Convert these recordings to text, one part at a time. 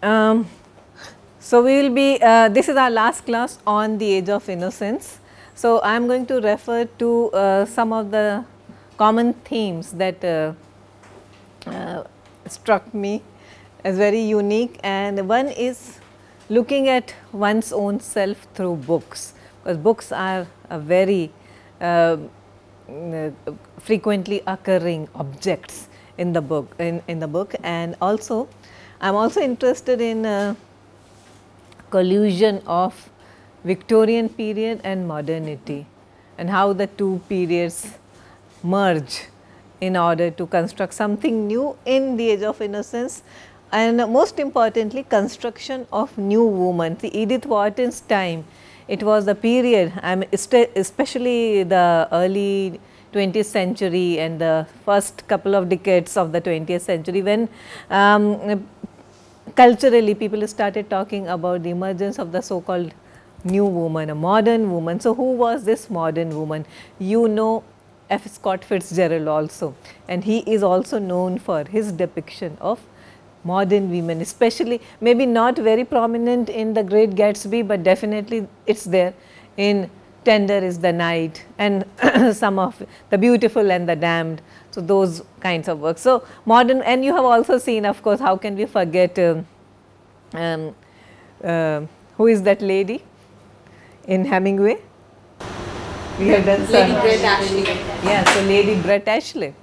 Um, so we will be, this is our last class on the age of innocence. So I am going to refer to some of the common themes that struck me as very unique, and one is looking at one's own self through books, because books are a very frequently occurring objects in the book, and also I am also interested in collusion of Victorian period and modernity, and how the two periods merge in order to construct something new in the age of innocence, and most importantly construction of new woman. See, Edith Wharton's time, it was the period, especially the early 20th century and the first couple of decades of the 20th century, when culturally people started talking about the emergence of the so called new woman, a modern woman. So who was this modern woman? You know F. Scott Fitzgerald also, and he is also known for his depiction of modern women, especially maybe not very prominent in The Great Gatsby, but definitely it is there in Tender is the Night and some of The Beautiful and the Damned. So those kinds of works. So modern, and you have also seen, of course, how can we forget who is that lady in Hemingway? We have done Lady Brett Ashley. Yeah, so Lady Brett Ashley.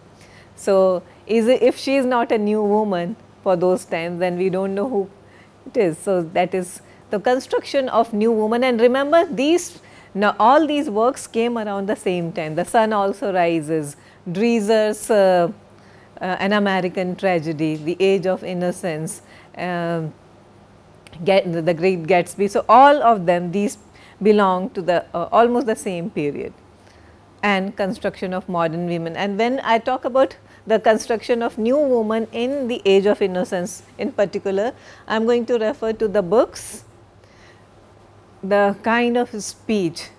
So if she is not a new woman for those times, then we do not know who it is. So that is the construction of new woman. And remember, these now all these works came around the same time. The Sun Also Rises, Dreiser's An American Tragedy, The Age of Innocence, The Great Gatsby. So all of them, these belong to the almost the same period, and construction of modern women. And when I talk about the construction of new woman in the age of innocence in particular, I am going to refer to the books, the kind of speech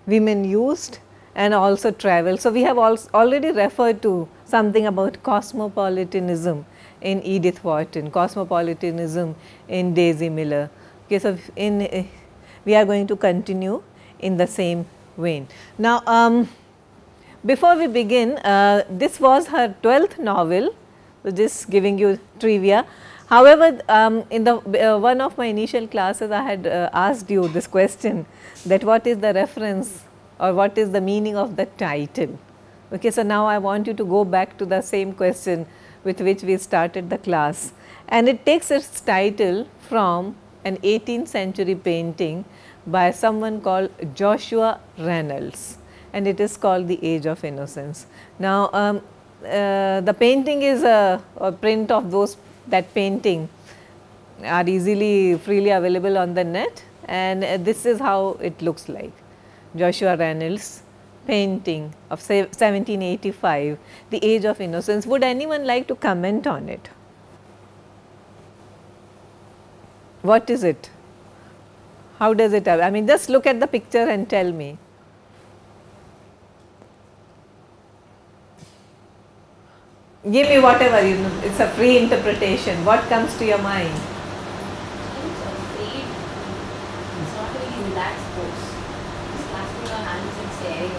women used, and also travel. So we have already referred to something about cosmopolitanism in Edith Wharton, cosmopolitanism in Daisy Miller. Okay, so we are going to continue in the same vein. Now, before we begin, this was her 12th novel, so just giving you trivia. However, in the one of my initial classes, I had asked you this question, that what is the reference or what is the meaning of the title. Okay, so now I want you to go back to the same question with which we started the class, and it takes its title from an 18th century painting by someone called Joshua Reynolds, and it is called The Age of Innocence. Now, the painting is a print of that painting are easily freely available on the net, and this is how it looks like. Joshua Reynolds painting of 1785, The Age of Innocence. Would anyone like to comment on it? What is it? How does it have? I mean, just look at the picture and tell me. Give me whatever, you know, it's a free interpretation. What comes to your mind? It's afraid. It's not a very relaxed pose. It's clasping her hands and staring.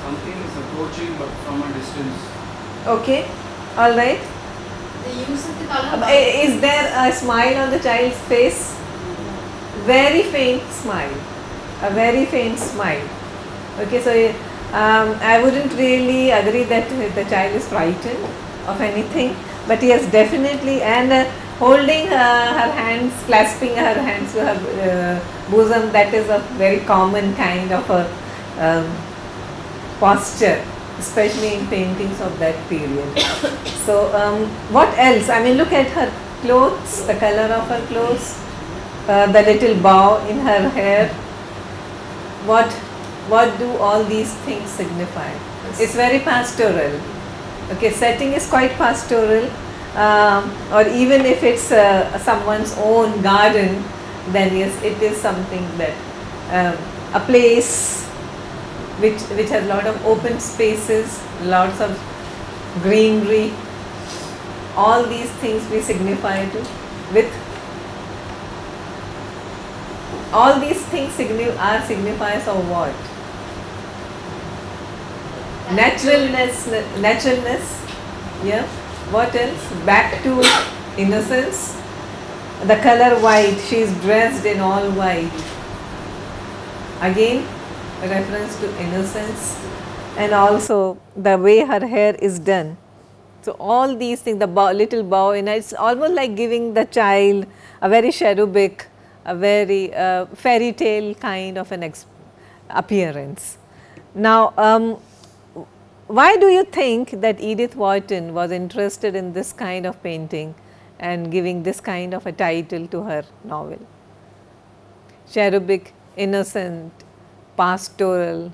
Something is approaching but from a distance. Okay, all right. The use of the color. Is there a smile on the child's face? Very faint smile, a very faint smile. Okay, so I would not really agree that the child is frightened of anything, but yes, definitely, and holding her hands, clasping her hands to her bosom, that is a very common kind of a posture, especially in paintings of that period. So, what else? I mean, look at her clothes, the color of her clothes, the little bow in her hair. What do all these things signify? It's very pastoral. Okay, setting is quite pastoral, or even if it's someone's own garden, then yes, it is something that a place which has a lot of open spaces, lots of greenery, all these things we signify to with all these things are signifiers of what? Naturalness, yeah. What else? Back to innocence. The color white, she is dressed in all white. Again, a reference to innocence, and also the way her hair is done. So, all these things, the little bow, it's almost like giving the child a very cherubic, a very fairy tale kind of an appearance. Now, why do you think that Edith Wharton was interested in this kind of painting and giving this kind of a title to her novel? Cherubic, innocent, pastoral.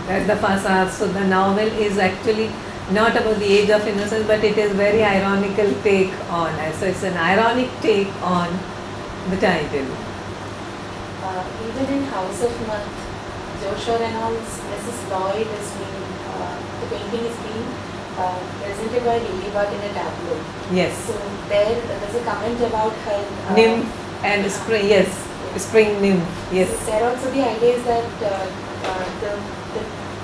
That's the facade. So, the novel is actually not about the age of innocence, but it is very ironical take on. So, it's an ironic take on the title. Even in House of Mirth, Joshua Reynolds, Mrs. Lloyd is being, the painting is being presented by Lily Budd in a tableau. Yes. So there's a comment about her nymph and spring. Yes, spring nymph. Yes. So there also the idea is that the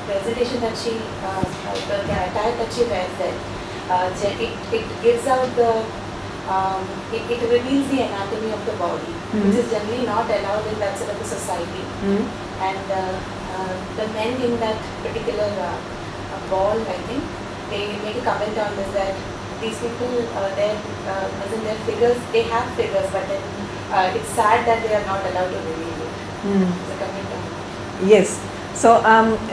presentation that she, the attire that she wears there, it gives out the it reveals the anatomy of the body, which is generally not allowed in that sort of a society. And the men in that particular ball, I think, they make a comment on this, that these people, as in their figures, they have figures, but then it's sad that they are not allowed to reveal it. It's a comment on it. Yes. So,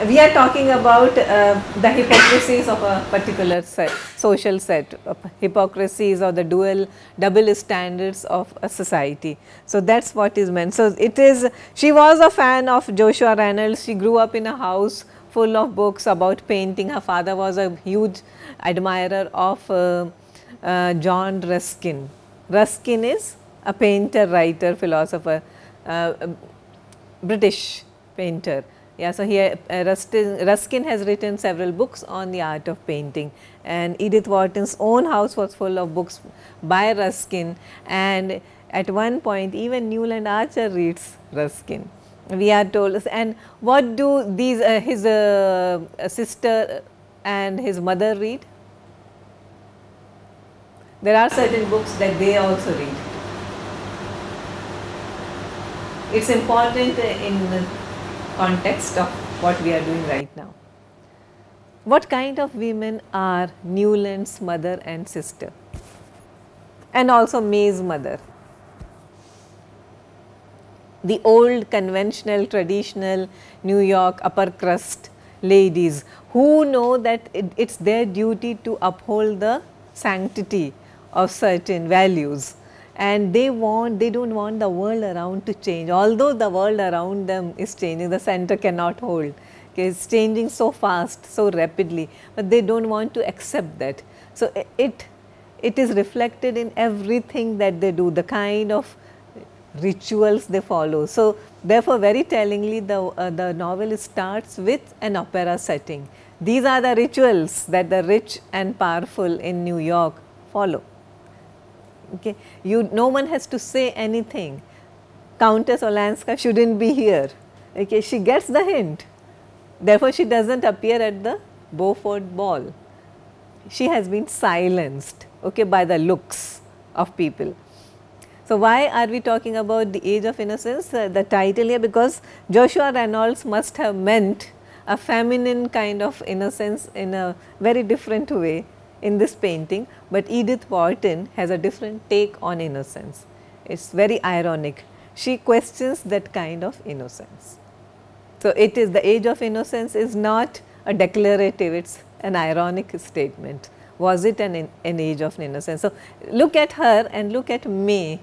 we are talking about the hypocrisies of a particular social set, hypocrisies or the double standards of a society. So, that is what is meant. So, it is, she was a fan of Joshua Reynolds. She grew up in a house full of books about painting. Her father was a huge admirer of John Ruskin. Ruskin is a painter, writer, philosopher, British painter. Yeah, so here Ruskin has written several books on the art of painting, and Edith Wharton's own house was full of books by Ruskin, and at one point even Newland Archer reads Ruskin, we are told. And what do these his sister and his mother read? There are certain books that they also read. It is important in context of what we are doing right now. What kind of women are Newland's mother and sister, and also May's mother? The old conventional, traditional New York upper crust ladies who know that it's their duty to uphold the sanctity of certain values, and they don't want the world around to change. Although the world around them is changing, the center cannot hold. Okay, it's changing so fast, so rapidly, but they don't want to accept that. So, it is reflected in everything that they do, the kind of rituals they follow. So, therefore, very tellingly the novel starts with an opera setting. These are the rituals that the rich and powerful in New York follow. Okay. No one has to say anything. Countess Olenska shouldn't be here. Okay. She gets the hint. Therefore, she does not appear at the Beaufort ball. She has been silenced, okay, by the looks of people. So, why are we talking about the age of innocence? The title here, because Joshua Reynolds must have meant a feminine kind of innocence in a very different way in this painting, but Edith Wharton has a different take on innocence. It is very ironic. She questions that kind of innocence. So, it is the age of innocence is not a declarative, it is an ironic statement. Was it an age of innocence? So, look at her and look at May.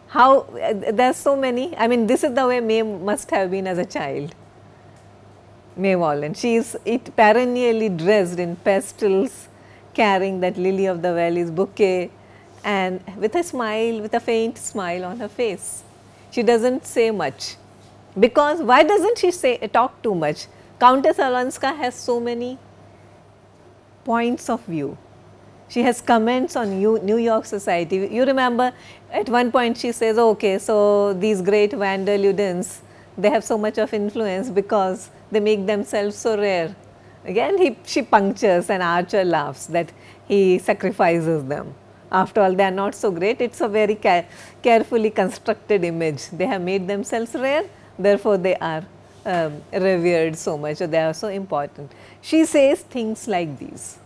How there are so many, I mean, this is the way May must have been as a child. May Wallen, she is perennially dressed in pastels, carrying that lily of the valleys bouquet, and with a smile, with a faint smile on her face. She does not say much, because why does not she talk too much? Countess Olenska has so many points of view. She has comments on New York society. You remember at one point she says, okay, so these great Van der Ludens, they have so much of influence because they make themselves so rare. Again she punctures and Archer laughs that he sacrifices them. After all, they are not so great, it is a very carefully constructed image. They have made themselves rare, therefore they are revered so much, or they are so important. She says things like these.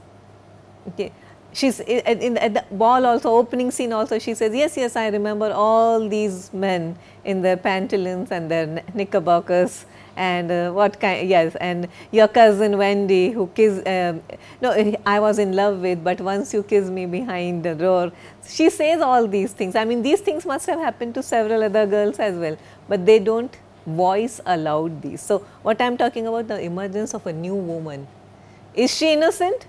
Okay. She's at the ball also, opening scene also, she says, yes, yes, I remember all these men in their pantaloons and their knickerbockers, and what kind, yes, and your cousin Wendy who kissed, no, I was in love with, but once you kissed me behind the door. She says all these things. I mean, these things must have happened to several other girls as well, but they do not voice aloud these. So, what I am talking about, the emergence of a new woman. Is she innocent?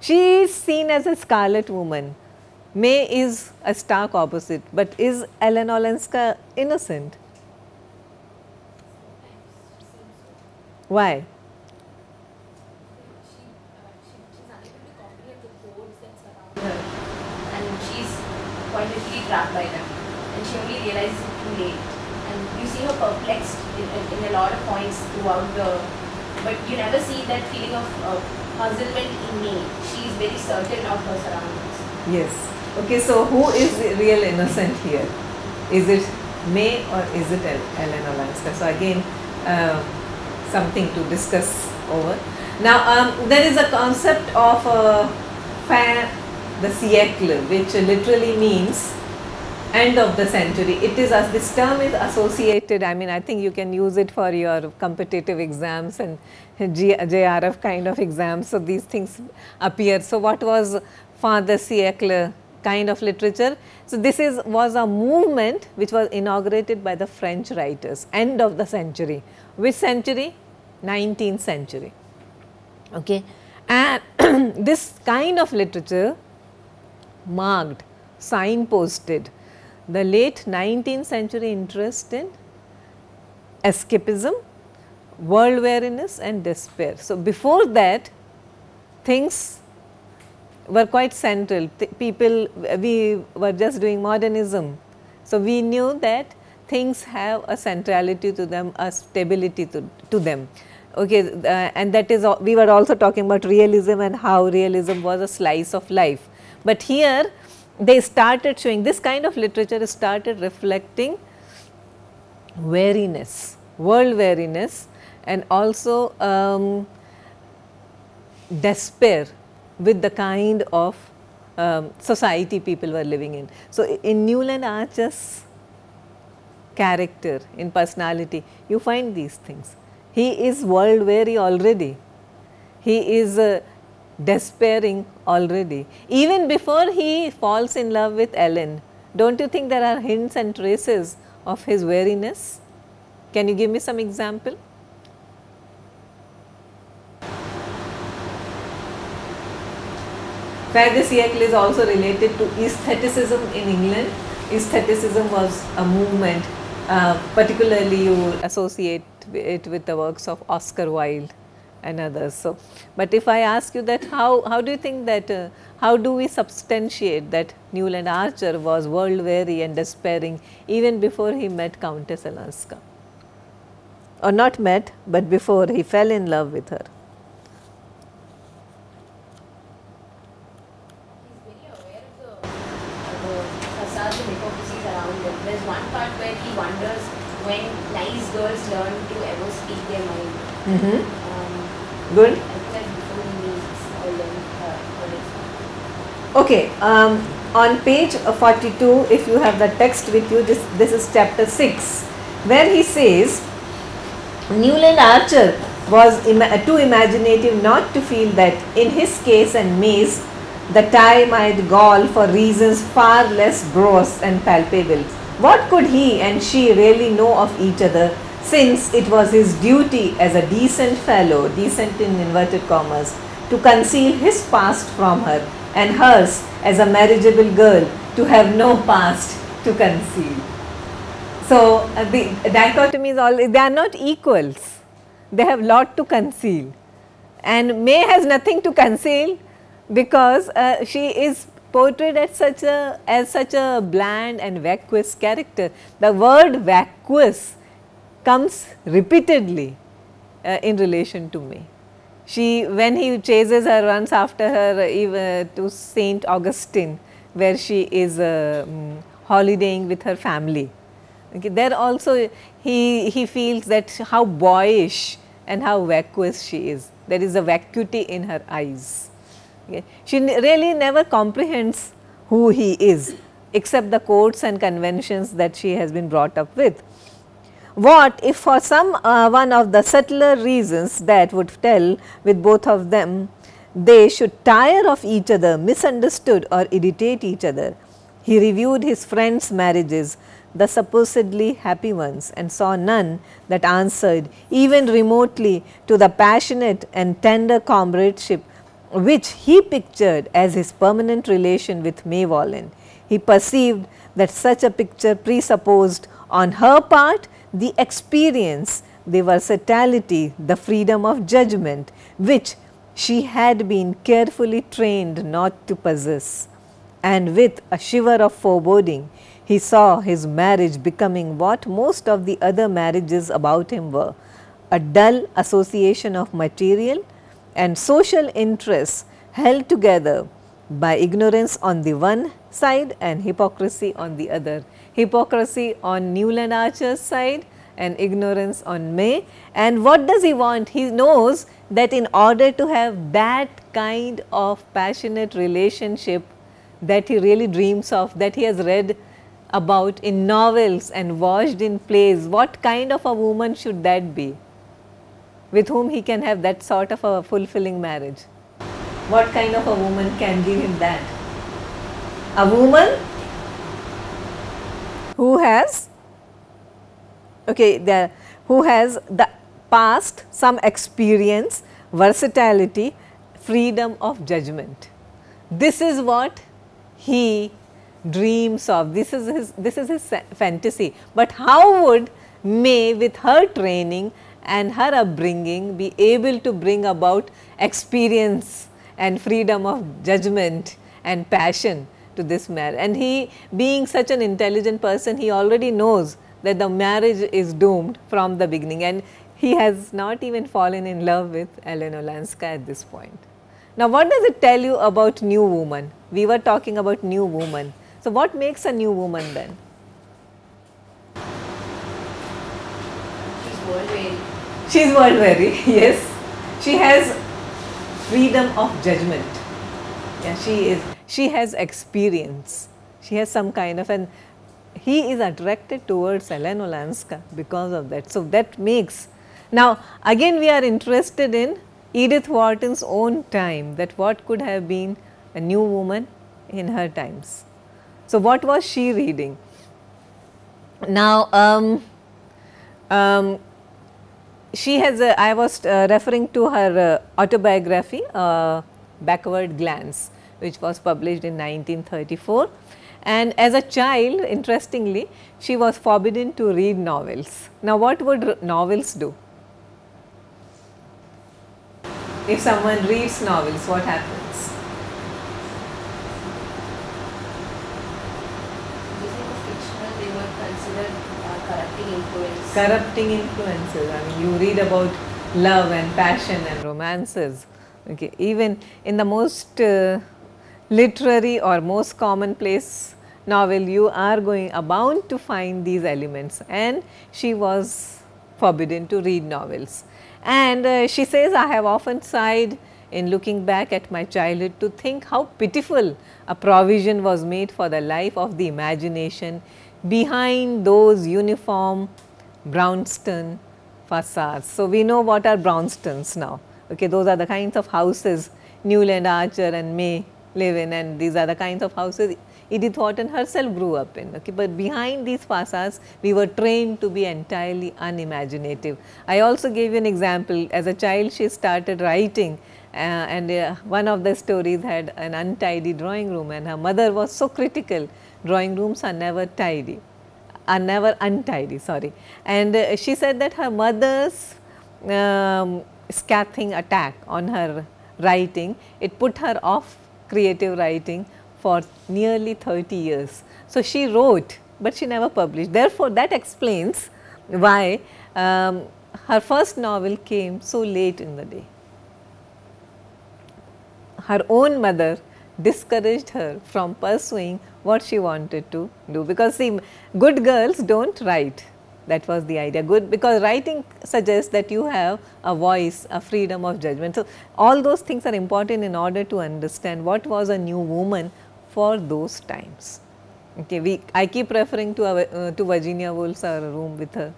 She is seen as a scarlet woman. May is a stark opposite, but is Ellen Olenska innocent? Why? She's unable to comprehend the codes that surround her, and she's pointedly trapped by them, and she only realizes it too late. And you see her perplexed in a lot of points throughout but you never see that feeling of puzzlement in May. She is very certain of her surroundings. Yes. Okay, so who is the real innocent here? Is it May or is it Ellen Olenska? So again, something to discuss over. Now, there is a concept of fin de siècle, which literally means end of the century. It is, as this term is associated, I mean, I think you can use it for your competitive exams and JRF kind of exams. So, these things appear. So, what was fin de siècle kind of literature? So, this was a movement which was inaugurated by the French writers, end of the century. Which century? 19th century. Okay. And this kind of literature marked, signposted the late 19th century interest in escapism, world weariness and despair. So, before that things were quite central. People, we were just doing modernism. So, we knew that things have a centrality to them, a stability to them. Okay, and that is, we were also talking about realism and how realism was a slice of life. But here they started showing, this kind of literature started reflecting weariness, world weariness, and also despair with the kind of society people were living in. So, in Newland Archer's character, in personality, you find these things. He is world weary already, he is despairing already. Even before he falls in love with Ellen, do not you think there are hints and traces of his weariness? Can you give me some example? Fin de siècle is also related to aestheticism in England. Aestheticism was a movement, particularly you associate it with the works of Oscar Wilde and others. So, but if I ask you that how do you think that, how do we substantiate that Newland Archer was world weary and despairing even before he met Countess Olenska, or not met, but before he fell in love with her? He's very aware of the facades and hypocrisies around him. There's one part where he wonders when nice girls learn to ever speak their mind. Good. I think that's before he meets Olenska. Okay, on page 42, if you have the text with you, this is chapter 6, where he says, Newland Archer was too imaginative not to feel that in his case and May's, the tie might gall for reasons far less gross and palpable. What could he and she really know of each other, since it was his duty as a decent fellow, decent in inverted commas, to conceal his past from her, and hers as a marriageable girl to have no past to conceal. So, the dichotomy is all, they are not equals. they have lot to conceal, and May has nothing to conceal because she is portrayed as such a bland and vacuous character. The word vacuous comes repeatedly in relation to May. When he chases her, runs after her even to Saint Augustine, where she is holidaying with her family. Okay, there also he feels that how boyish and how vacuous she is. There is a vacuity in her eyes. Okay. She really never comprehends who he is, except the codes and conventions that she has been brought up with. What if for some one of the subtler reasons that would tell with both of them, they should tire of each other, misunderstood or irritate each other? He reviewed his friends' marriages, the supposedly happy ones, and saw none that answered even remotely to the passionate and tender comradeship which he pictured as his permanent relation with May Wallen. He perceived that such a picture presupposed on her part the experience, the versatility, the freedom of judgment which she had been carefully trained not to possess. And with a shiver of foreboding, he saw his marriage becoming what most of the other marriages about him were, a dull association of material and social interests held together by ignorance on the one side and hypocrisy on the other. Hypocrisy on Newland Archer's side and ignorance on May. And what does he want? He knows that in order to have that kind of passionate relationship that he really dreams of, that he has read about in novels and watched in plays, what kind of a woman should that be, with whom he can have that sort of a fulfilling marriage? What kind of a woman can give him that? A woman who has, who has the past, some experience, versatility, freedom of judgment. This is what he dreams of. This is his fantasy. But how would May, with her training and her upbringing, be able to bring about experience and freedom of judgment and passion to this marriage? And he, being such an intelligent person, he already knows that the marriage is doomed from the beginning, and he has not even fallen in love with Ellen Olenska at this point. Now, what does it tell you about new woman? We were talking about new woman. So, what makes a new woman then? She's world weary. She is world weary, yes. She has freedom of judgment. Yeah, she is. She has experience. She has some kind of, and he is attracted towards Ellen Olenska because of that. So, that makes. Now, again we are interested in Edith Wharton's own time, that what could have been a new woman in her times. So, what was she reading? Now, she has I was referring to her autobiography, Backward Glance, which was published in 1934. And as a child, interestingly, she was forbidden to read novels. Now, what would novels do? If someone reads novels, what happens? They were considered corrupting influence. Corrupting influences. I mean, you read about love and passion and romances. Okay, even in the most literary or most commonplace novel, you are bound to find these elements, and she was forbidden to read novels. And she says, I have often sighed in looking back at my childhood to think how pitiful a provision was made for the life of the imagination behind those uniform brownstone facades. So, we know what are brownstones now. Okay, those are the kinds of houses Newland Archer and May live in, and these are the kinds of houses Edith Wharton herself grew up in. Okay, but behind these facades, we were trained to be entirely unimaginative. I also gave you an example. As a child, she started writing, and one of the stories had an untidy drawing room, and her mother was so critical. Drawing rooms are never tidy, are never untidy, sorry. And she said that her mother's scathing attack on her writing. It put her off creative writing for nearly 30 years. So, she wrote, but she never published. Therefore, that explains why her first novel came so late in the day. Her own mother discouraged her from pursuing what she wanted to do, because see, good girls do not write. That was the idea. Good, because writing suggests that you have a voice, a freedom of judgment. So, all those things are important in order to understand what was a new woman for those times. Okay, I keep referring to Virginia Woolf's A Room with Her,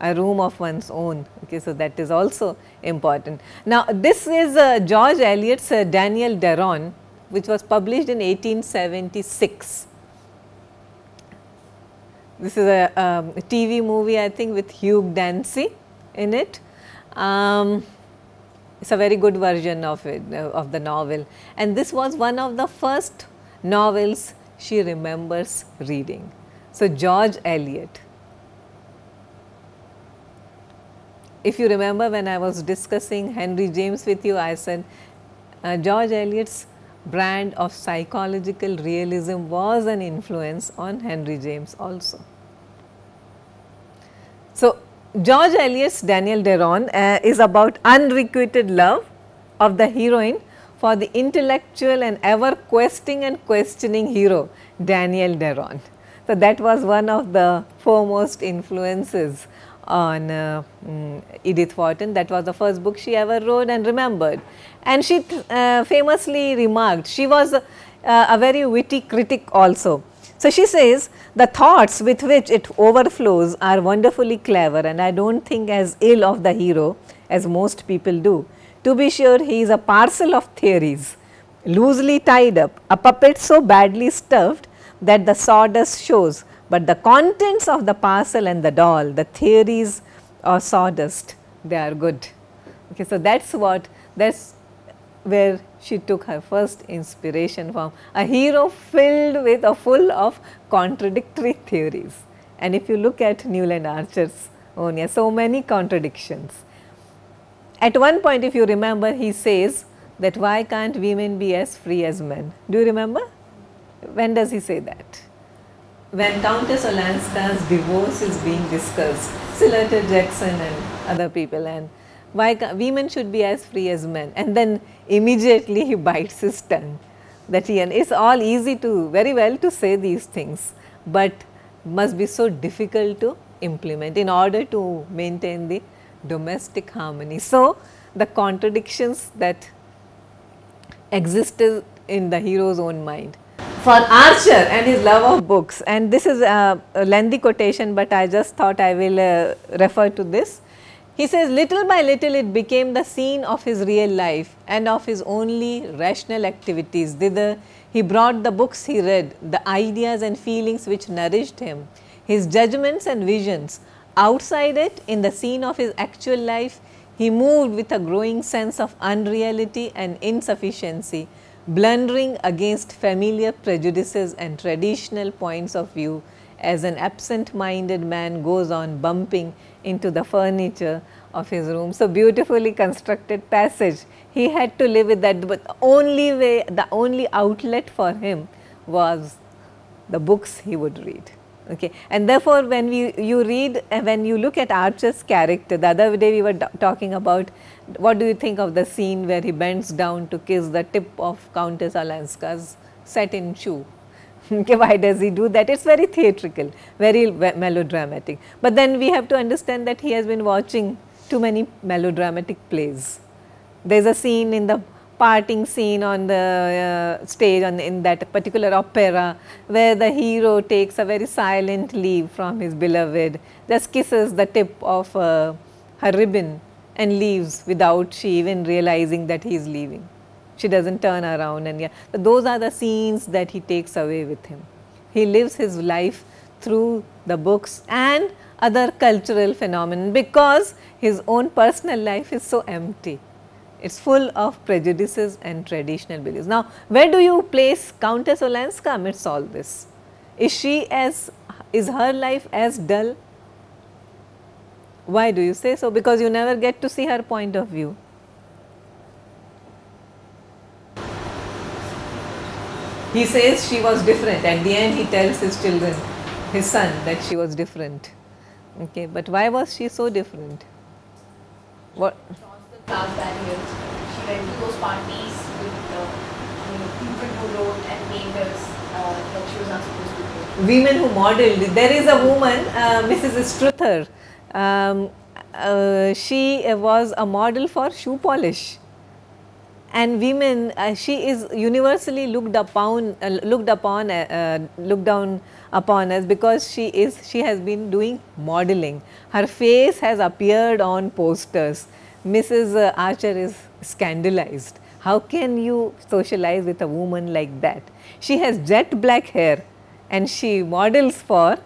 a room of one's own. Okay, so that is also important. Now, this is George Eliot's Daniel Deron, which was published in 1876. This is a TV movie, I think, with Hugh Dancy in it. It's a very good version of it, of the novel. And this was one of the first novels she remembers reading. So, George Eliot. If you remember, when I was discussing Henry James with you, I said George Eliot's brand of psychological realism was an influence on Henry James also. So, George Eliot's Daniel Deron is about unrequited love of the heroine for the intellectual and ever questing and questioning hero Daniel Deron. So, that was one of the foremost influences on Edith Wharton. That was the first book she ever wrote and remembered. And she famously remarked, she was a very witty critic also. So, she says, the thoughts with which it overflows are wonderfully clever, and I do not think as ill of the hero as most people do. To be sure, he is a parcel of theories, loosely tied up, a puppet so badly stuffed that the sawdust shows, but the contents of the parcel and the doll, the theories or sawdust, they are good. Okay, so that's where she took her first inspiration from, a hero filled with or full of contradictory theories. And if you look at Newland Archer's own, yeah, so many contradictions. At one point, if you remember, he says that why can't women be as free as men? Do you remember? When does he say that? When Countess Olenska's divorce is being discussed, Sillerton Jackson and other people, and why women should be as free as men, and then immediately he bites his tongue. That it's all easy to, very well to say these things, but must be so difficult to implement in order to maintain the domestic harmony. So, the contradictions that existed in the hero's own mind. For Archer and his love of books, and this is a lengthy quotation, but I just thought I will refer to this. He says, little by little it became the scene of his real life and of his only rational activities. Thither he brought the books he read, the ideas and feelings which nourished him, his judgments and visions. Outside it, in the scene of his actual life, he moved with a growing sense of unreality and insufficiency, blundering against familiar prejudices and traditional points of view, as an absent-minded man goes on bumping into the furniture of his room. So, beautifully constructed passage. He had to live with that, but the only way, the only outlet for him was the books he would read. Okay. And therefore, when you read, when you look at Archer's character, the other day we were talking about, what do you think of the scene where he bends down to kiss the tip of Countess Olenska's satin shoe? Okay, why does he do that? It is very theatrical, very melodramatic. But then we have to understand that he has been watching too many melodramatic plays. There is a scene in the parting scene on the stage in that particular opera, where the hero takes a very silent leave from his beloved, just kisses the tip of her ribbon and leaves without she even realizing that he is leaving. She does not turn around, and so those are the scenes that he takes away with him. He lives his life through the books and other cultural phenomena, because his own personal life is so empty. It is full of prejudices and traditional beliefs. Now, where do you place Countess Olenska amidst all this? Is her life as dull? Why do you say so? Because you never get to see her point of view. He says she was different. At the end he tells his children, his son, that she was different. Okay, but why was she so different? What? Crossed the class barriers. She went to those parties with people who wrote and named us that she was not supposed to do. Women who modeled. There is a woman, Mrs. Struther. She was a model for shoe polish. And women, she is universally looked down upon us because she has been doing modeling. Her face has appeared on posters. Mrs. Archer is scandalized. How can you socialize with a woman like that? She has jet black hair and she models for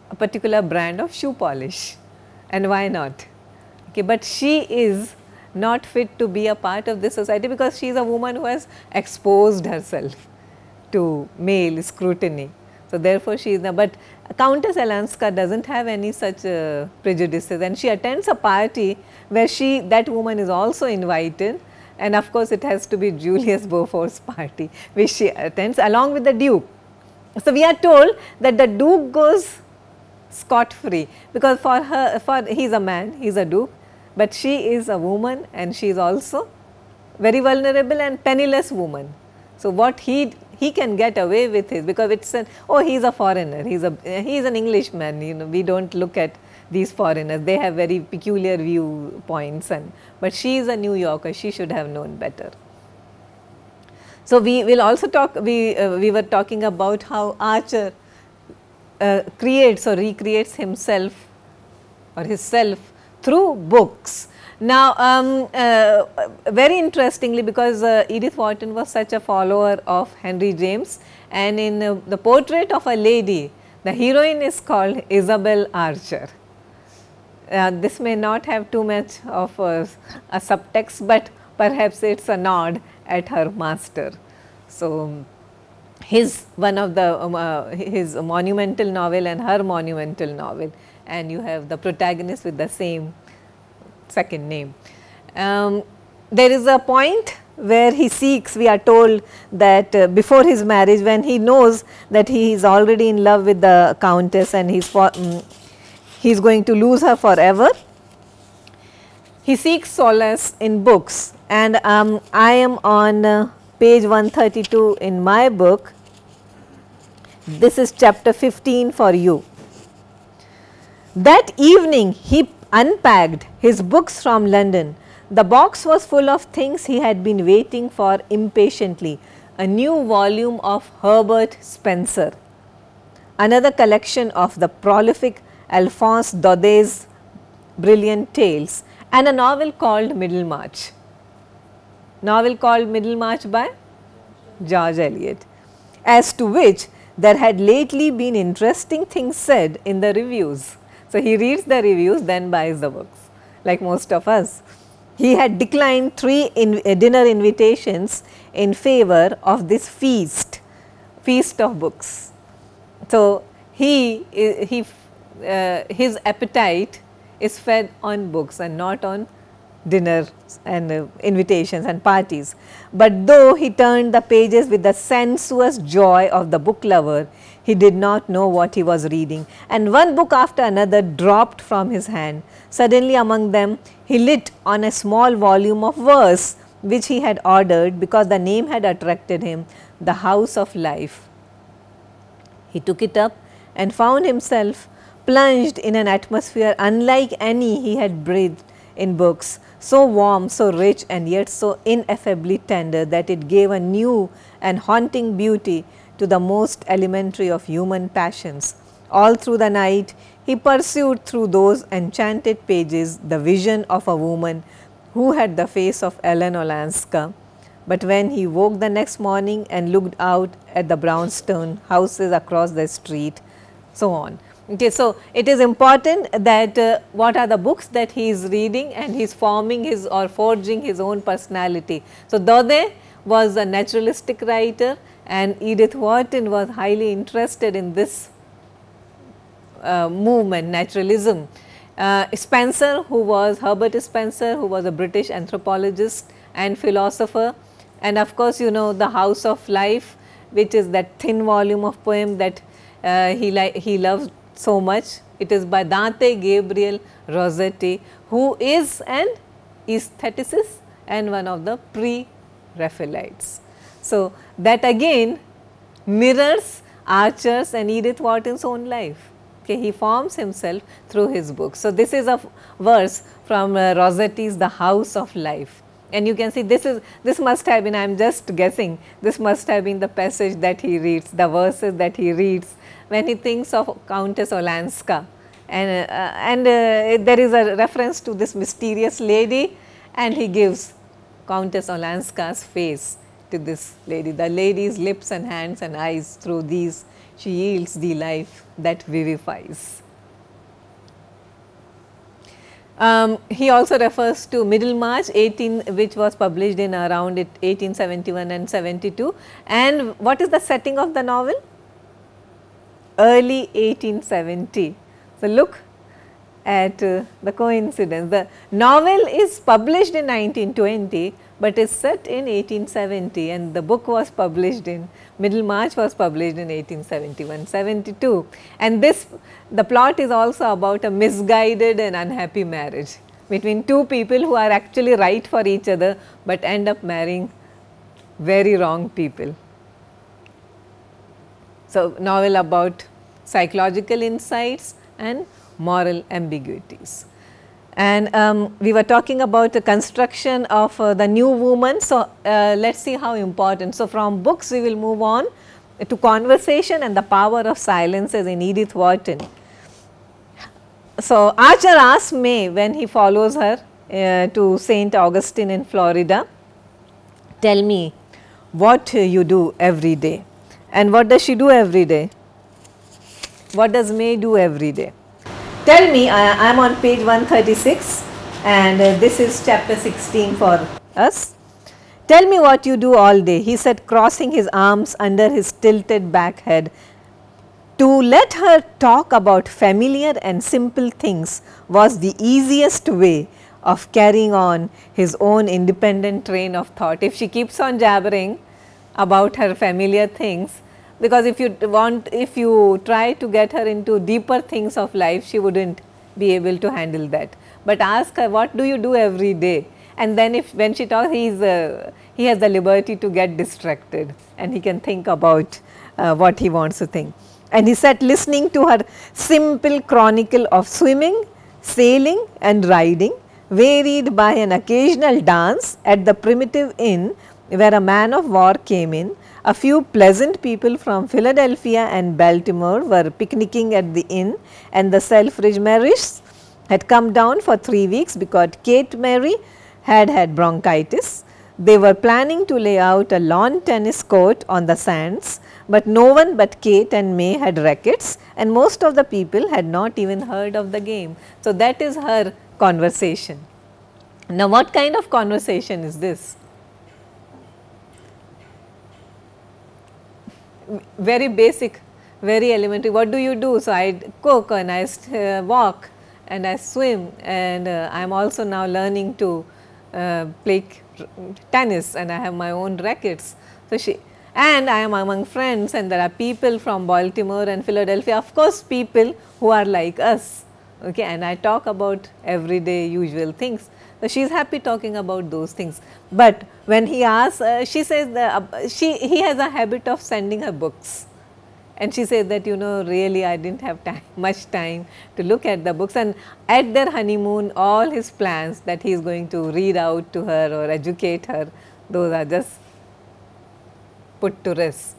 a particular brand of shoe polish, and why not? Okay, but she is not fit to be a part of this society because she is a woman who has exposed herself to male scrutiny. So, therefore, she is not, but Countess Alanska does not have any such prejudices, and she attends a party where that woman is also invited, and of course, it has to be Julius Beaufort's party which she attends along with the Duke. So, we are told that the Duke goes scot free because he is a man, he is a Duke, but she is a woman and she is also very vulnerable and penniless woman. So, what he can get away with is because it is he is a foreigner, he is an Englishman, we do not look at these foreigners, they have very peculiar viewpoints, but she is a New Yorker, she should have known better. So, we will also talk, we were talking about how Archer creates or recreates himself or his self through books. Now, very interestingly, because Edith Wharton was such a follower of Henry James, and in the Portrait of a Lady, the heroine is called Isabel Archer. This may not have too much of a subtext, but perhaps it is a nod at her master. So, his monumental novel and her monumental novel, and you have the protagonist with the same second name. There is a point where he seeks, we are told that before his marriage, when he knows that he is already in love with the Countess and he is going to lose her forever, he seeks solace in books, and I am on page 132 in my book. This is chapter 15 for you. That evening he unpacked his books from London. The box was full of things he had been waiting for impatiently. A new volume of Herbert Spencer, another collection of the prolific Alphonse Daudet's brilliant tales, and a novel called Middlemarch. Novel called Middlemarch by George Eliot, as to which there had lately been interesting things said in the reviews. So, he reads the reviews, then buys the books, like most of us. He had declined 3 dinner invitations in favor of this feast of books. So, his appetite is fed on books and not on dinners and invitations and parties. But though he turned the pages with the sensuous joy of the book lover, he did not know what he was reading, and one book after another dropped from his hand. Suddenly among them he lit on a small volume of verse which he had ordered because the name had attracted him, The House of Life. He took it up and found himself plunged in an atmosphere unlike any he had breathed in books, so warm, so rich, and yet so ineffably tender that it gave a new and haunting beauty to the most elementary of human passions. All through the night he pursued through those enchanted pages the vision of a woman who had the face of Ellen Olenska. But when he woke the next morning and looked out at the brownstone houses across the street, so on. Okay, so, it is important that what are the books that he is reading, and he is forming his or forging his own personality. So, Daudet was a naturalistic writer, and Edith Wharton was highly interested in this movement, naturalism. Spencer, who was Herbert Spencer, who was a British anthropologist and philosopher, and of course, you know, The House of Life, which is that thin volume of poem that he loves so much. It is by Dante Gabriel Rossetti, who is an aestheticist and one of the pre-Raphaelites. So, that again mirrors Archer's and Edith Wharton's own life. Okay, he forms himself through his books. So, this is a verse from Rossetti's The House of Life, and you can see this must have been, I am just guessing, this must have been the passage that he reads, the verses that he reads when he thinks of Countess Olenska, and there is a reference to this mysterious lady, and he gives Countess Olenska's face to this lady, the lady's lips and hands and eyes, through these she yields the life that vivifies. He also refers to Middlemarch which was published in around 1871 and 72, and what is the setting of the novel? Early 1870. So, look at the coincidence. The novel is published in 1920, but is set in 1870, and the book was published in Middlemarch was published in 1871-72, and the plot is also about a misguided and unhappy marriage between two people who are actually right for each other, but end up marrying very wrong people. So, novel about psychological insights and moral ambiguities. And we were talking about the construction of the new woman. So, let us see how important. So, from books we will move on to conversation and the power of silences in Edith Wharton. So, Archer asks May when he follows her to St. Augustine in Florida, tell me what you do every day. And what does she do every day? What does May do every day? Tell me, I am on page 136, and this is chapter 16 for us. Tell me what you do all day, he said, crossing his arms under his tilted back head. To let her talk about familiar and simple things was the easiest way of carrying on his own independent train of thought. If she keeps on jabbering about her familiar things, because if you try to get her into deeper things of life, she would not be able to handle that. But ask her, what do you do every day? And then when she talks, he has the liberty to get distracted, and he can think about what he wants to think. And he sat listening to her simple chronicle of swimming, sailing and riding, varied by an occasional dance at the primitive inn where a man of war came in. A few pleasant people from Philadelphia and Baltimore were picnicking at the inn, and the Selfridge Marys had come down for 3 weeks because Kate Mary had bronchitis. They were planning to lay out a lawn tennis court on the sands, but no one but Kate and May had rackets, and most of the people had not even heard of the game. So, that is her conversation. Now, what kind of conversation is this? Very basic, very elementary. What do you do? So, I cook and I walk and I swim, and I am also now learning to play tennis, and I have my own rackets. So, and I am among friends, and there are people from Baltimore and Philadelphia, of course, people who are like us, okay, and I talk about everyday usual things. So, she is happy talking about those things, but when he asks, she says he has a habit of sending her books, and she says that, you know, really I did not have much time to look at the books, and at their honeymoon all his plans that he is going to read out to her or educate her, those are just put to rest.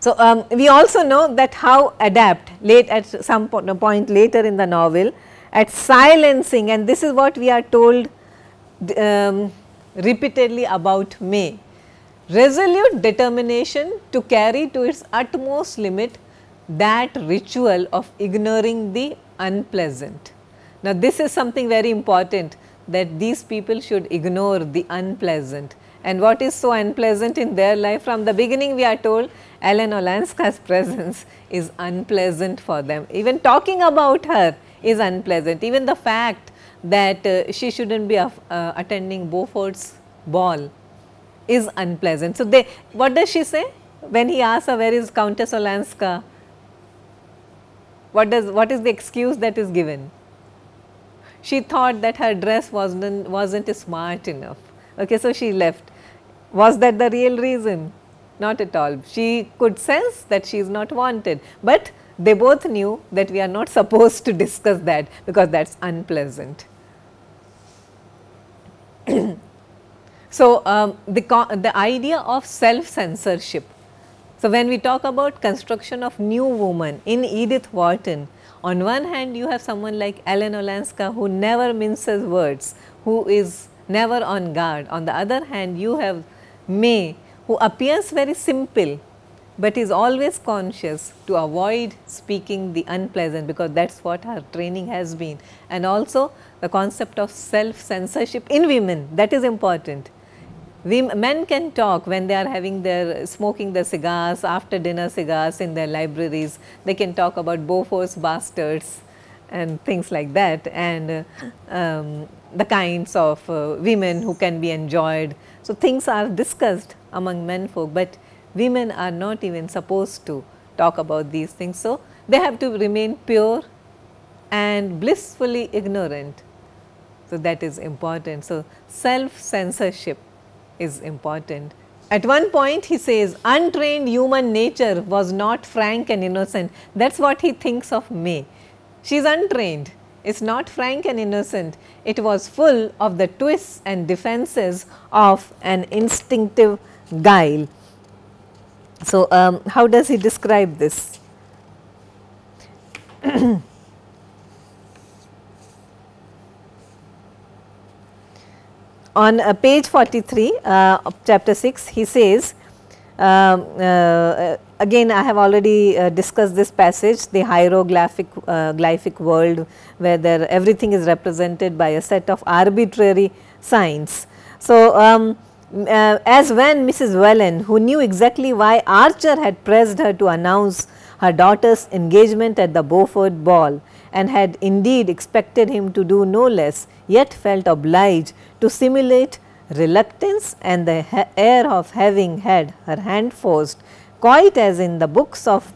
So, we also know that how adapt at some point later in the novel at silencing, and this is what we are told repeatedly about May. Resolute determination to carry to its utmost limit that ritual of ignoring the unpleasant. Now, this is something very important, that these people should ignore the unpleasant. And what is so unpleasant in their life? From the beginning we are told Ellen Olenska's presence is unpleasant for them. Even talking about her is unpleasant. Even the fact that she shouldn't be attending Beaufort's ball is unpleasant. So, what does she say when he asks her where is Countess Olenska? What is the excuse that is given? She thought that her dress wasn't smart enough. Okay, so she left. Was that the real reason? Not at all. She could sense that she is not wanted, but they both knew that we are not supposed to discuss that because that is unpleasant. So, the idea of self-censorship. So, when we talk about construction of new woman in Edith Wharton, on one hand you have someone like Ellen Olenska who never minces words, who is never on guard. On the other hand, you have May, who appears very simple, but is always conscious to avoid speaking the unpleasant, because that is what her training has been. And also the concept of self-censorship in women, that is important. Men can talk when they are smoking their cigars, after dinner cigars in their libraries. They can talk about Beaufort's bastards and things like that, and the kinds of women who can be enjoyed. So, things are discussed among men folk, but women are not even supposed to talk about these things. So, they have to remain pure and blissfully ignorant. So, that is important. So, self-censorship is important. At one point he says, untrained human nature was not frank and innocent. That is what he thinks of May. She is untrained, it is not frank and innocent. It was full of the twists and defenses of an instinctive guile. So, how does he describe this? On page 43 of chapter 6, he says, again I have already discussed this passage, the hieroglyphic world, where everything is represented by a set of arbitrary signs. So, as when Mrs. Welland, who knew exactly why Archer had pressed her to announce her daughter's engagement at the Beaufort ball, and had indeed expected him to do no less, yet felt obliged to simulate reluctance and the air of having had her hand forced, quite as in the books of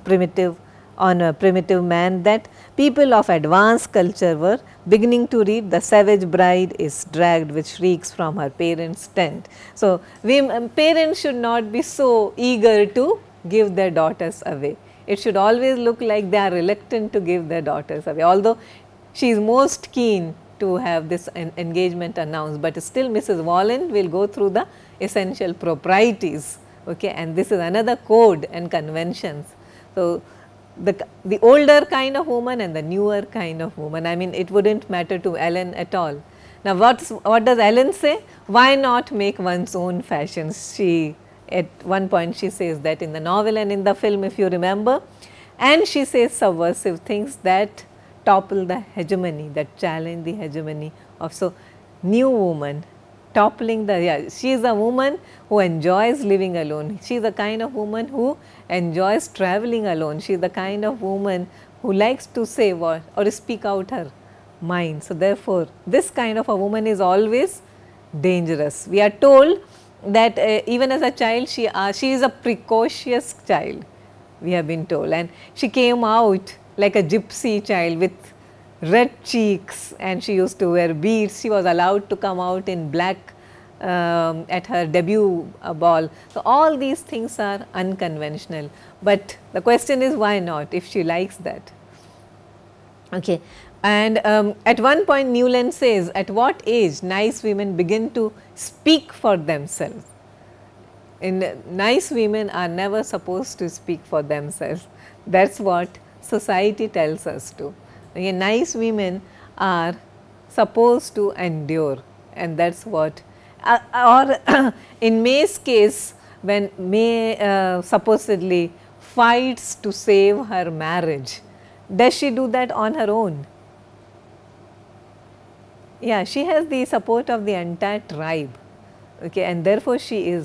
on a primitive man that people of advanced culture were beginning to read, the savage bride is dragged with shrieks from her parents' tent. So, parents should not be so eager to give their daughters away. It should always look like they are reluctant to give their daughters away, although she is most keen to have this engagement announced, but still Mrs. Welland will go through the essential proprieties, okay, and this is another code and conventions. So, the older kind of woman and the newer kind of woman, I mean it would not matter to Ellen at all. Now, what does Ellen say? Why not make one's own fashions? She, at one point she says that in the novel and in the film, if you remember, and she says subversive things that topple the hegemony, that challenge the hegemony of, so new woman toppling the, she is a woman who enjoys living alone, she is the kind of woman who enjoys traveling alone, she is the kind of woman who likes to say what or speak out her mind. So, therefore, this kind of a woman is always dangerous. We are told that even as a child she is a precocious child, we have been told, and she came out like a gypsy child with red cheeks, and she used to wear beads. She was allowed to come out in black at her debut ball. So, all these things are unconventional, but the question is why not if she likes that. Okay. And at one point Newland says, at what age nice women begin to speak for themselves? Nice women are never supposed to speak for themselves. That is what society tells us to. Okay, nice women are supposed to endure, and that is what, or in May's case, when May supposedly fights to save her marriage, does she do that on her own? Yeah, she has the support of the entire tribe, okay, and therefore she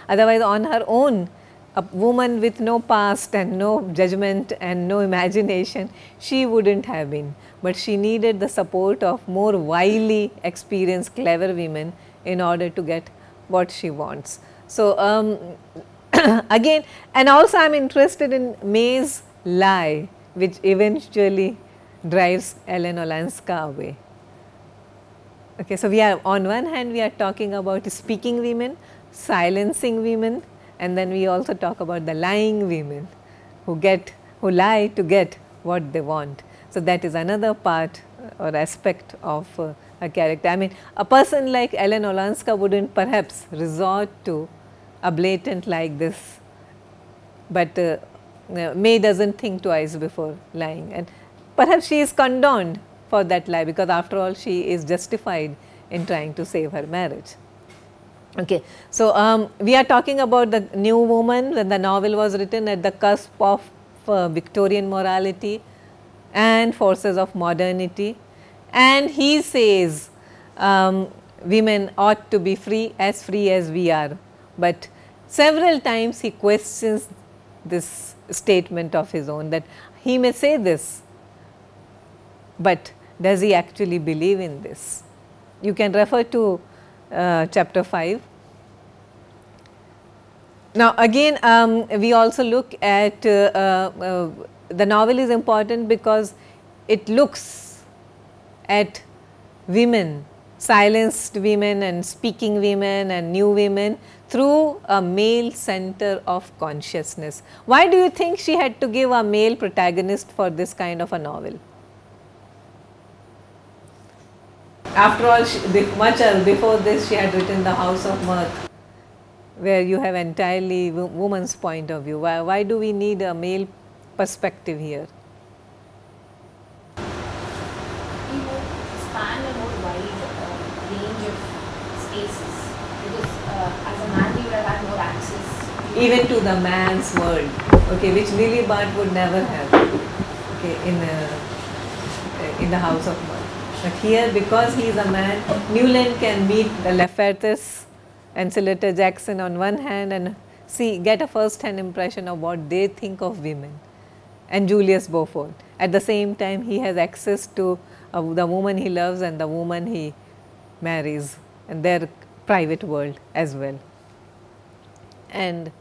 otherwise on her own a woman with no past and no judgment and no imagination, she wouldn't have been. But she needed the support of more wily, experienced, clever women in order to get what she wants. So, again, and also I am interested in May's lie, which eventually drives Ellen Olenska away. Okay, so we are, on one hand we are talking about speaking women, silencing women, and then we also talk about the lying women who lie to get what they want. So that is another part or aspect of a character. I mean, a person like Ellen Olenska wouldn't perhaps resort to a blatant like this, but May doesn't think twice before lying, and perhaps she is condoned for that lie, because after all she is justified in trying to save her marriage. Okay. So, we are talking about the new woman when the novel was written at the cusp of Victorian morality and forces of modernity, and he says women ought to be free as we are, but several times he questions this statement of his own, that he may say this, but does he actually believe in this? You can refer to chapter 5. Now, again we also look at the novel is important because it looks at women, silenced women and speaking women and new women through a male center of consciousness. Why do you think she had to give a male protagonist for this kind of a novel? After all, much before this she had written The House of Mirth, where you have entirely woman's point of view. Why do we need a male perspective here? We would span a more wide range of spaces, because as a man you would have had more access even to the man's world, okay, which Lily Bart would never have, okay, in the House of Mirth. But here, because he is a man, Newland can meet the Lafayette and Senator Jackson on one hand and get a first hand impression of what they think of women, and Julius Beaufort. At the same time, he has access to the woman he loves and the woman he marries and their private world as well. And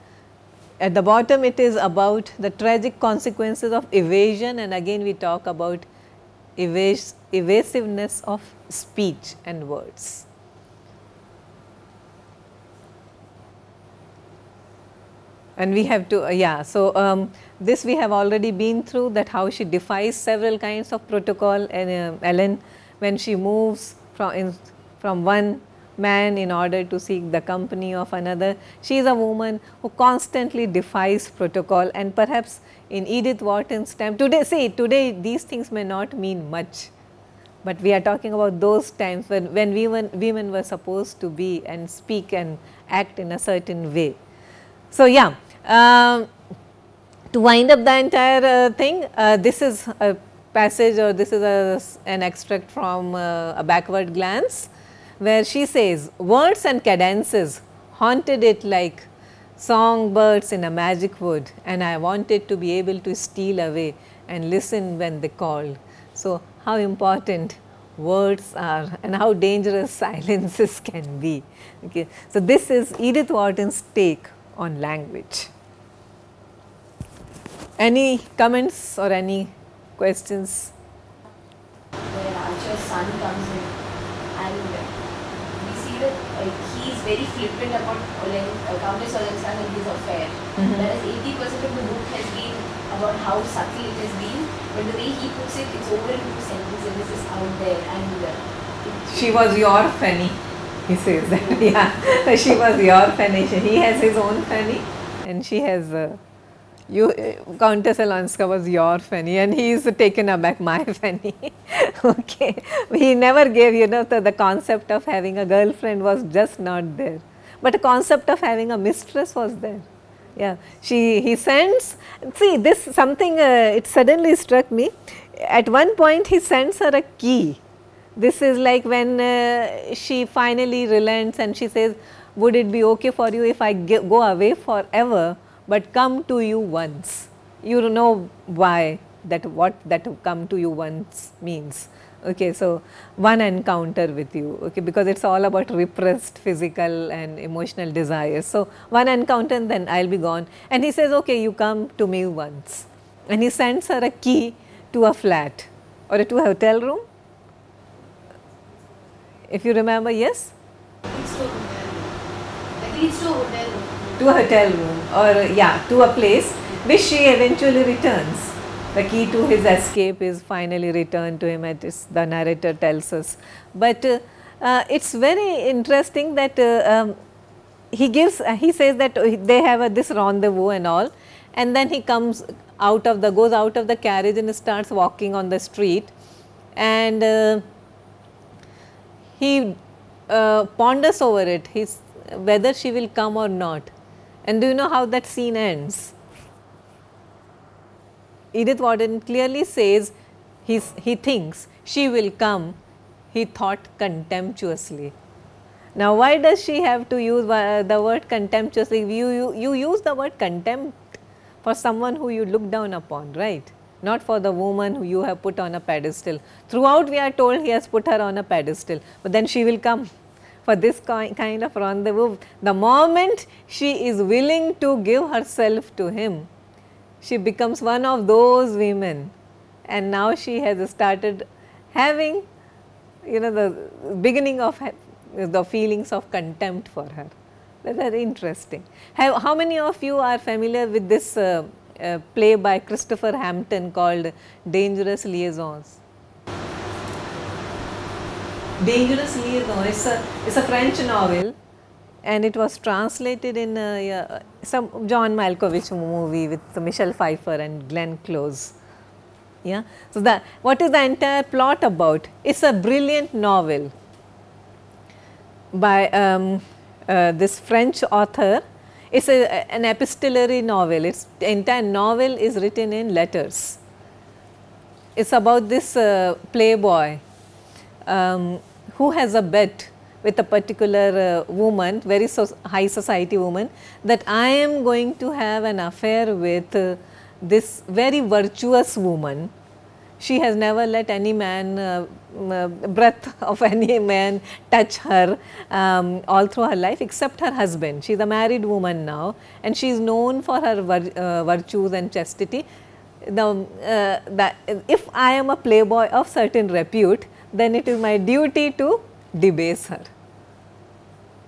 at the bottom it is about the tragic consequences of evasion, and again we talk about evasiveness of speech and words. And we have to, so this we have already been through, that how she defies several kinds of protocol, and Ellen, when she moves from one man in order to seek the company of another, she is a woman who constantly defies protocol. And perhaps in Edith Wharton's time, today these things may not mean much, but we are talking about those times when women were supposed to be and speak and act in a certain way. So, to wind up the entire thing, this is a passage, or this is an extract from A Backward Glance, where she says, words and cadences haunted it like songbirds in a magic wood, and I wanted to be able to steal away and listen when they called. So, how important words are and how dangerous silences can be. Okay. So, this is Edith Wharton's take on language. Any comments or any questions? Where Archer's son comes in, and we see that he is very flippant about Countess Olenska and his affair, whereas 80% of the book has been about how subtle it has been, but the way he puts it, it's over into a sentence and this is out there, and she was your Fanny, he says that. Yeah, she was your Fanny. He has his own Fanny and she has Countess Olenska was your Fanny, and he is taken aback, my Fanny. Okay, he never gave, the concept of having a girlfriend was just not there, but a concept of having a mistress was there. Yeah, he sends, see this something, it suddenly struck me. At one point he sends her a key. This is like when she finally relents and she says, would it be okay for you if I go away forever, but come to you once. You know why that, what that come to you once means. Okay, so one encounter with you, okay, because it's all about repressed physical and emotional desires. So one encounter and then I'll be gone. And he says, okay, you come to me once. And he sends her a key to a flat or to a hotel room. If you remember, yes? It's to a hotel room. I think it's to a hotel room. To a hotel room, or yeah, to a place which she eventually returns. The key to his escape is finally returned to him, as the narrator tells us. But it's very interesting that he says that they have this rendezvous and all, and then he goes out of the carriage and starts walking on the street, and he ponders over it, whether she will come or not. And do you know how that scene ends? Edith Wharton clearly says he thinks she will come, he thought contemptuously. Now, why does she have to use the word contemptuously? You use the word contempt for someone who you look down upon, right? Not for the woman who you have put on a pedestal. Throughout we are told he has put her on a pedestal, but then she will come for this kind of rendezvous. The moment she is willing to give herself to him, she becomes one of those women, and now she has started having, you know, the beginning of the feelings of contempt for her. That's very interesting. How many of you are familiar with this play by Christopher Hampton called Dangerous Liaisons? Dangerous Liaisons, it's a French novel, and it was translated in some John Malkovich movie with Michelle Pfeiffer and Glenn Close. Yeah. So, what is the entire plot about? It's a brilliant novel by this French author. It's an epistolary novel. The entire novel is written in letters. It's about this playboy who has a bet with a particular woman, very high society woman, that I am going to have an affair with this very virtuous woman. She has never let any man, breath of any man touch her all through her life except her husband. She is a married woman now, and she is known for her virtues and chastity. If I am a playboy of certain repute, then it is my duty to debase her.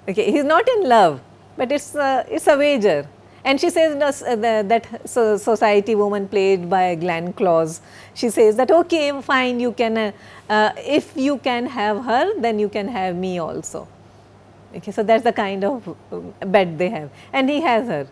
Okay, he is not in love, but it's a wager. And she says that society woman played by Glenn Close, she says that okay, fine, you can if you can have her, then you can have me also. Okay, so that's the kind of bet they have, and he has her.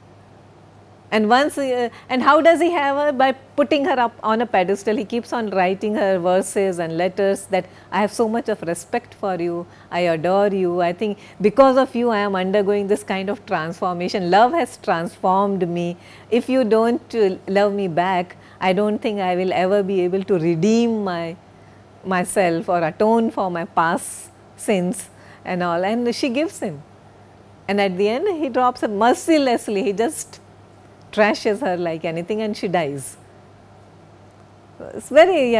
And once, and how does he have her? By putting her up on a pedestal. He keeps on writing her verses and letters that I have so much of respect for you, I adore you, I think because of you I am undergoing this kind of transformation. Love has transformed me. If you don't love me back, I don't think I will ever be able to redeem myself or atone for my past sins and all. And she gives him. And at the end he drops her mercilessly. He just trashes her like anything, and she dies. It's very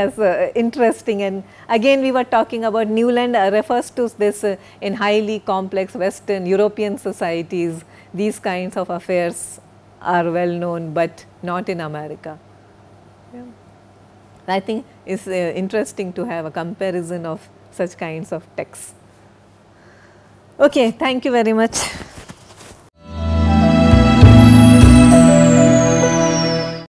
interesting. And again we were talking about Newland refers to this in highly complex Western European societies. These kinds of affairs are well known, but not in America. Yeah. I think it's interesting to have a comparison of such kinds of texts. Okay, thank you very much.